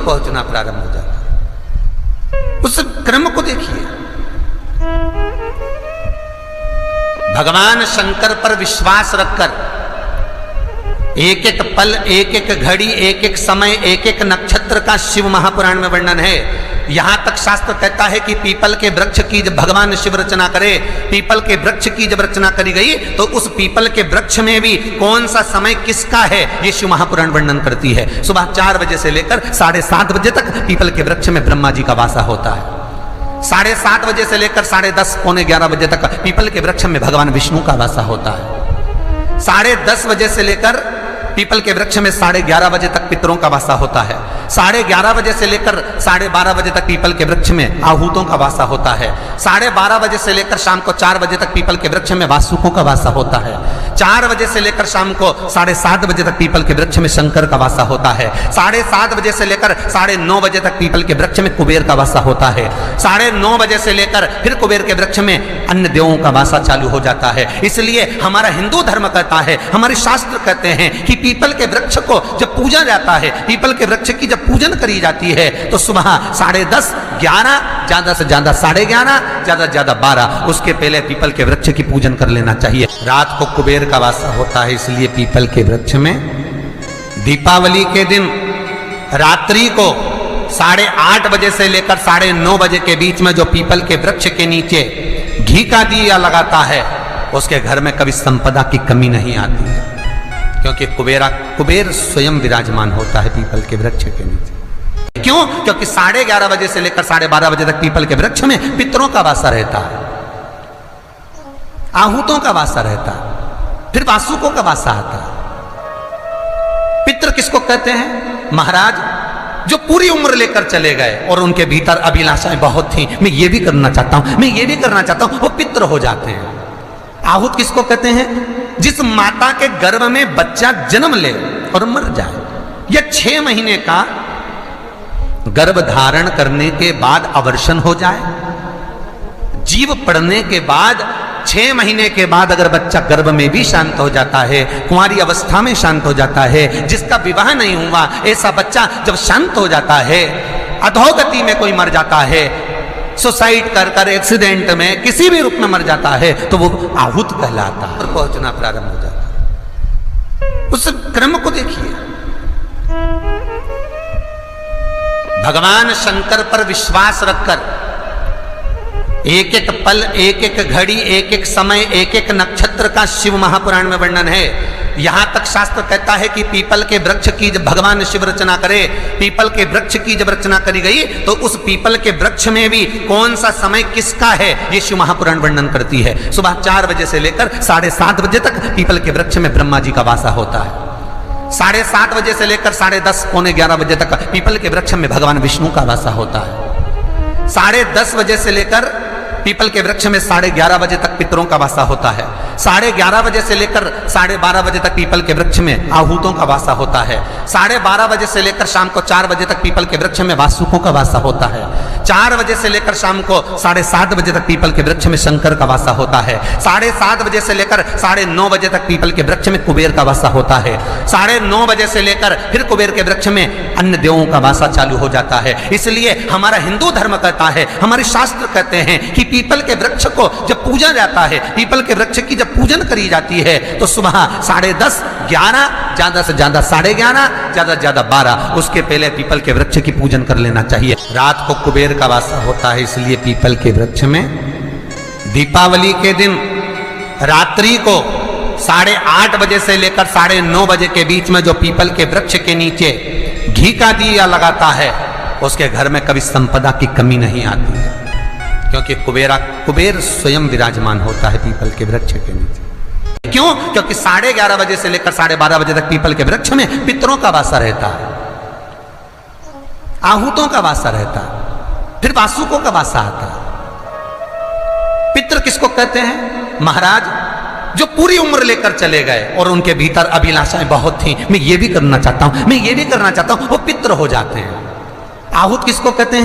पहुंचना प्रारंभ हो जाता है। उस क्रम को देखिए, भगवान शंकर पर विश्वास रखकर एक एक पल, एक एक घड़ी, एक एक समय, एक एक नक्षत्र का शिव महापुराण में वर्णन है। यहां तक शास्त्र कहता है कि पीपल के वृक्ष की जब भगवान शिव रचना करे, पीपल के वृक्ष की जब रचना करी गई तो उस पीपल के वृक्ष में भी कौन सा समय किसका है ये शिव महापुराण वर्णन करती है। सुबह 4 बजे से लेकर 7:30 बजे तक पीपल के वृक्ष में ब्रह्मा जी का वासा होता है। 7:30 बजे से लेकर 10:30 पौने 11 बजे तक पीपल के वृक्ष में भगवान विष्णु का वासा होता है। 10:30 बजे से लेकर पीपल के वृक्ष में 11:30 बजे तक पितरों का वासा होता है। 11:30 बजे से लेकर 12:30 बजे तक पीपल के वृक्ष में आहूतों का वासा होता है। 12:30 बजे से लेकर शाम को 4 बजे तक पीपल के वृक्ष में वासुकों का वासा होता है। 4 बजे से लेकर शाम को 7:30 बजे तक पीपल के वृक्ष में शंकर का वासा होता है। 7:30 बजे से लेकर 9:30 बजे तक पीपल के वृक्ष में कुबेर का वासा होता है। 9:30 बजे से लेकर फिर कुबेर के वृक्ष में अन्य देवों का वासा चालू हो जाता है। इसलिए हमारा हिंदू धर्म कहता है, हमारे शास्त्र कहते हैं कि पीपल के वृक्ष को जब पूजा जाता है, पीपल के वृक्ष की जब पूजन करी जाती है तो सुबह 10:30, 11, ज्यादा से ज्यादा 11:30, ज्यादा से ज्यादा 12, उसके पहले पीपल के वृक्ष की पूजन कर लेना चाहिए। रात को कुबेर का वासा होता है, इसलिए पीपल के वृक्ष में दीपावली के दिन रात्रि को 8:30 बजे से लेकर 9:30 बजे के बीच में जो पीपल के वृक्ष के नीचे घी का दिया लगाता है उसके घर में कभी संपदा की कमी नहीं आती है, क्योंकि कुबेर स्वयं विराजमान होता है पीपल के वृक्ष के नीचे। क्यों? क्योंकि 11:30 बजे से लेकर 12:30 बजे तक पीपल के वृक्ष में पितरों का वासा रहता है, आहूतों का वासा रहता है, फिर वासुकों का वासा आता है। पितृ किसको कहते हैं? महाराज जो पूरी उम्र लेकर चले गए और उनके भीतर अभिलाषाएं बहुत थी, मैं ये भी करना चाहता हूं, मैं ये भी करना चाहता हूं, वो पितृ हो जाते हैं। आहूत किसको कहते हैं? जिस माता के गर्भ में बच्चा जन्म ले और मर जाए, या 6 महीने का गर्भ धारण करने के बाद अवर्षण हो जाए, जीव पड़ने के बाद 6 महीने के बाद अगर बच्चा गर्भ में भी शांत हो जाता है, कुंवारी अवस्था में शांत हो जाता है, जिसका विवाह नहीं हुआ ऐसा बच्चा जब शांत हो जाता है, अधोगति में कोई मर जाता है, सुसाइड कर एक्सीडेंट में किसी भी रूप में मर जाता है तो वो आहूत कहलाता है और पहुंचना प्रारंभ हो जाता है। उस क्रम को देखिए, भगवान शंकर पर विश्वास रखकर एक एक पल, एक एक घड़ी, एक एक समय, एक एक नक्षत्र का शिव महापुराण में वर्णन है। यहां तक शास्त्र कहता है कि पीपल के वृक्ष की जब भगवान शिव रचना करे, पीपल के वृक्ष की जब रचना करी गई तो उस पीपल के वृक्ष में भी कौन सा समय किसका है ये शिव महापुराण वर्णन करती है। सुबह 4 बजे से लेकर 7:30 बजे तक पीपल के वृक्ष में ब्रह्मा जी का वासा होता है। 7:30 बजे से लेकर 10:30 पौने 11 बजे तक पीपल के वृक्ष में भगवान विष्णु का वासा होता है। 10:30 बजे से लेकर पीपल के वृक्ष में 11:30 बजे तक पितरों का वासा होता है। 11:30 बजे से लेकर 12:30 बजे तक पीपल के वृक्ष में आहूतों का वासा होता है। 12:30 बजे से लेकर शाम को 4 बजे तक पीपल के वृक्ष में वासुकों का वासा होता है। 4 बजे से लेकर शाम को 7:30 बजे तक पीपल के वृक्ष में शंकर का वासा होता है। 7:30 बजे से लेकर 9:30 बजे तक पीपल के वृक्ष में कुबेर का वासा होता है। 9:30 बजे से लेकर फिर कुबेर के वृक्ष में अन्य देवों का वासा चालू हो जाता है। इसलिए हमारा हिंदू धर्म कहता है, हमारे शास्त्र कहते हैं कि पीपल के वृक्ष को जब पूजा जाता है, पीपल के वृक्ष की जब पूजन करी जाती है तो सुबह 10:30, 11, ज्यादा से ज्यादा 11:30, ज्यादा से ज्यादा 12, उसके पहले पीपल के वृक्ष की पूजन कर लेना चाहिए। रात को कुबेर का वासा होता है, इसलिए पीपल के वृक्ष में दीपावली के दिन रात्रि को 8:30 बजे से लेकर 9:30 बजे के बीच में जो पीपल के वृक्ष के नीचे घी का दिया लगाता है उसके घर में कभी संपदा की कमी नहीं आती है, क्योंकि कुबेर स्वयं विराजमान होता है पीपल के वृक्ष के नीचे। क्यों? क्योंकि 11:30 बजे से लेकर 12:30 बजे तक पीपल के वृक्ष में पितरों का वासा रहता है, आहूतों का वासा रहता है, फिर वासुकों का वासा आता है। पितृ किसको कहते हैं? महाराज जो पूरी उम्र लेकर चले गए और उनके भीतर अभिलाषाएं बहुत थी, मैं ये भी करना चाहता हूं, मैं ये भी करना चाहता हूं, वो पितृ हो जाते हैं। आहूत किसको कहते हैं?